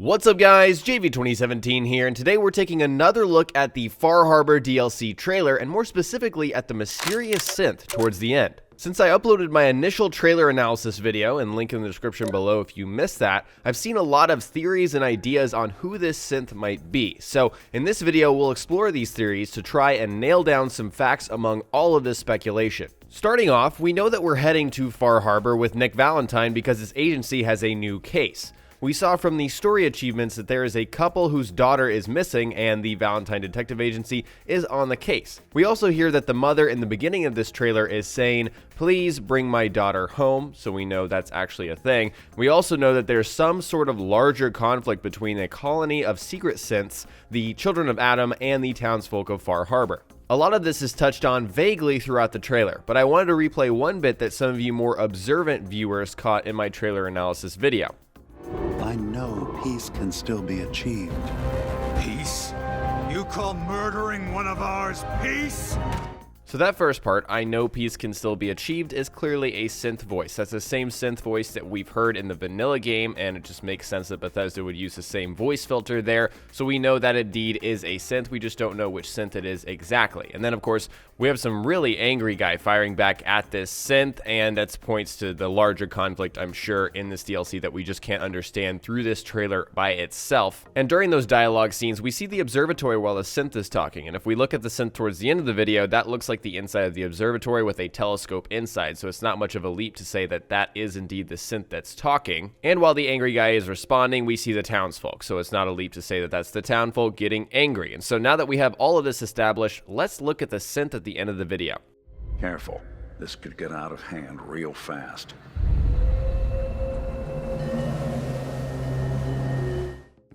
What's up guys, JV2017 here, and today we're taking another look at the Far Harbor DLC trailer, and more specifically at the mysterious synth towards the end. Since I uploaded my initial trailer analysis video, and link in the description below if you missed that, I've seen a lot of theories and ideas on who this synth might be. So in this video, we'll explore these theories to try and nail down some facts among all of this speculation. Starting off, we know that we're heading to Far Harbor with Nick Valentine because his agency has a new case. We saw from the story achievements that there is a couple whose daughter is missing and the Valentine Detective Agency is on the case. We also hear that the mother in the beginning of this trailer is saying, "Please bring my daughter home," so we know that's actually a thing. We also know that there's some sort of larger conflict between a colony of secret synths, the Children of Adam, and the townsfolk of Far Harbor. A lot of this is touched on vaguely throughout the trailer, but I wanted to replay one bit that some of you more observant viewers caught in my trailer analysis video. I know peace can still be achieved. Peace? You call murdering one of ours peace? So that first part, "I know peace can still be achieved," is clearly a synth voice. That's the same synth voice that we've heard in the vanilla game, and it just makes sense that Bethesda would use the same voice filter there. So we know that indeed is a synth, we just don't know which synth it is exactly. And then of course, we have some really angry guy firing back at this synth, and that points to the larger conflict, I'm sure, in this DLC that we just can't understand through this trailer by itself. And during those dialogue scenes, we see the observatory while the synth is talking, and if we look at the synth towards the end of the video, that looks like the inside of the observatory with a telescope inside, so it's not much of a leap to say that that is indeed the synth that's talking. And while the angry guy is responding, we see the townsfolk, so it's not a leap to say that that's the townfolk getting angry. And so now that we have all of this established, let's look at the synth at the end of the video. Careful, this could get out of hand real fast.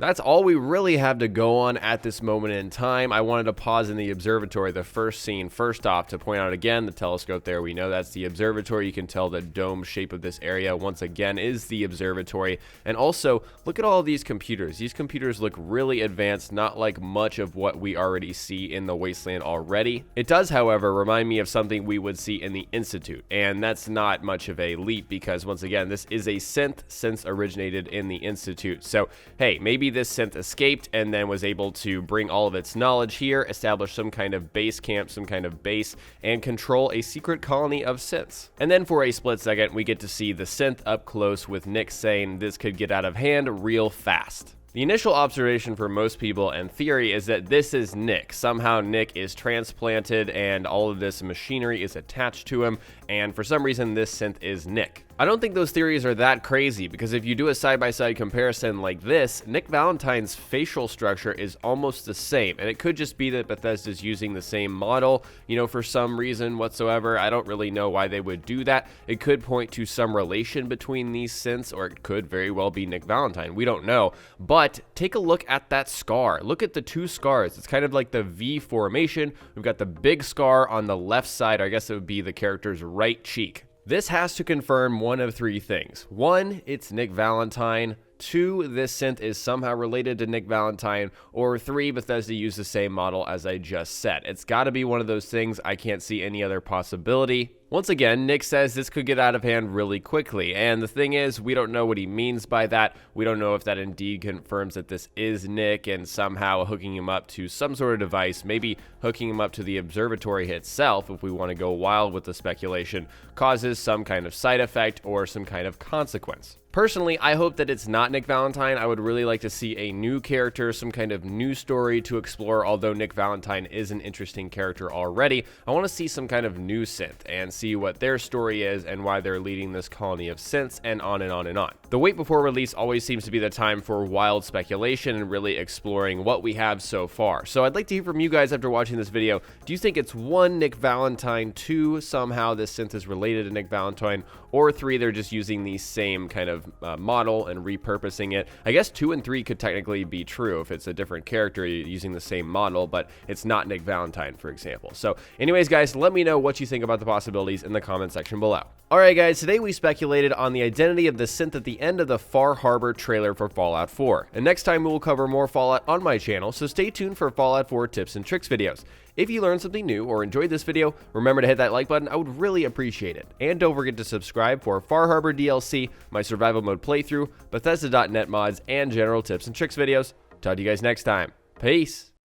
That's all we really have to go on at this moment in time. I wanted to pause in the observatory, the first scene, first off, to point out again the telescope there. We know that's the observatory. You can tell the dome shape of this area once again is the observatory. And also, look at all of these computers. These computers look really advanced, not like much of what we already see in the Wasteland already. It does, however, remind me of something we would see in the Institute, and that's not much of a leap because, once again, this is a synth since originated in the Institute. So, hey, maybe this synth escaped and then was able to bring all of its knowledge here, establish some kind of base camp, some kind of base, and control a secret colony of synths. And then for a split second, we get to see the synth up close with Nick saying this could get out of hand real fast. The initial observation for most people and theory is that this is Nick. Somehow Nick is transplanted and all of this machinery is attached to him, and for some reason this synth is Nick. I don't think those theories are that crazy, because if you do a side-by-side comparison like this, Nick Valentine's facial structure is almost the same, and it could just be that Bethesda's using the same model, for some reason whatsoever. I don't really know why they would do that. It could point to some relation between these synths, or it could very well be Nick Valentine. We don't know, but take a look at that scar. Look at the two scars. It's kind of like the V formation. We've got the big scar on the left side, or I guess it would be the character's right cheek. This has to confirm one of three things. One, it's Nick Valentine. Two, this synth is somehow related to Nick Valentine. Or three, Bethesda used the same model as I just said. It's got to be one of those things. I can't see any other possibility. Once again, Nick says this could get out of hand really quickly, and the thing is, we don't know what he means by that. We don't know if that indeed confirms that this is Nick and somehow hooking him up to some sort of device, maybe hooking him up to the observatory itself, if we want to go wild with the speculation, causes some kind of side effect or some kind of consequence. Personally, I hope that it's not Nick Valentine. I would really like to see a new character, some kind of new story to explore, although Nick Valentine is an interesting character already. I want to see some kind of new synth and see what their story is and why they're leading this colony of synths, and on and on and on. The wait before release always seems to be the time for wild speculation and really exploring what we have so far. So I'd like to hear from you guys after watching this video. Do you think it's one, Nick Valentine, two, somehow this synth is related to Nick Valentine, or three, they're just using the same kind of model and repurposing it? I guess 2 and 3 could technically be true if it's a different character using the same model, but it's not Nick Valentine, for example. So anyways, guys, let me know what you think about the possibility possibilities in the comment section below. Alright guys, today we speculated on the identity of the synth at the end of the Far Harbor trailer for Fallout 4, and next time we will cover more Fallout on my channel, so stay tuned for Fallout 4 tips and tricks videos. If you learned something new or enjoyed this video, remember to hit that like button, I would really appreciate it. And don't forget to subscribe for Far Harbor DLC, my survival mode playthrough, Bethesda.net mods, and general tips and tricks videos. Talk to you guys next time. Peace!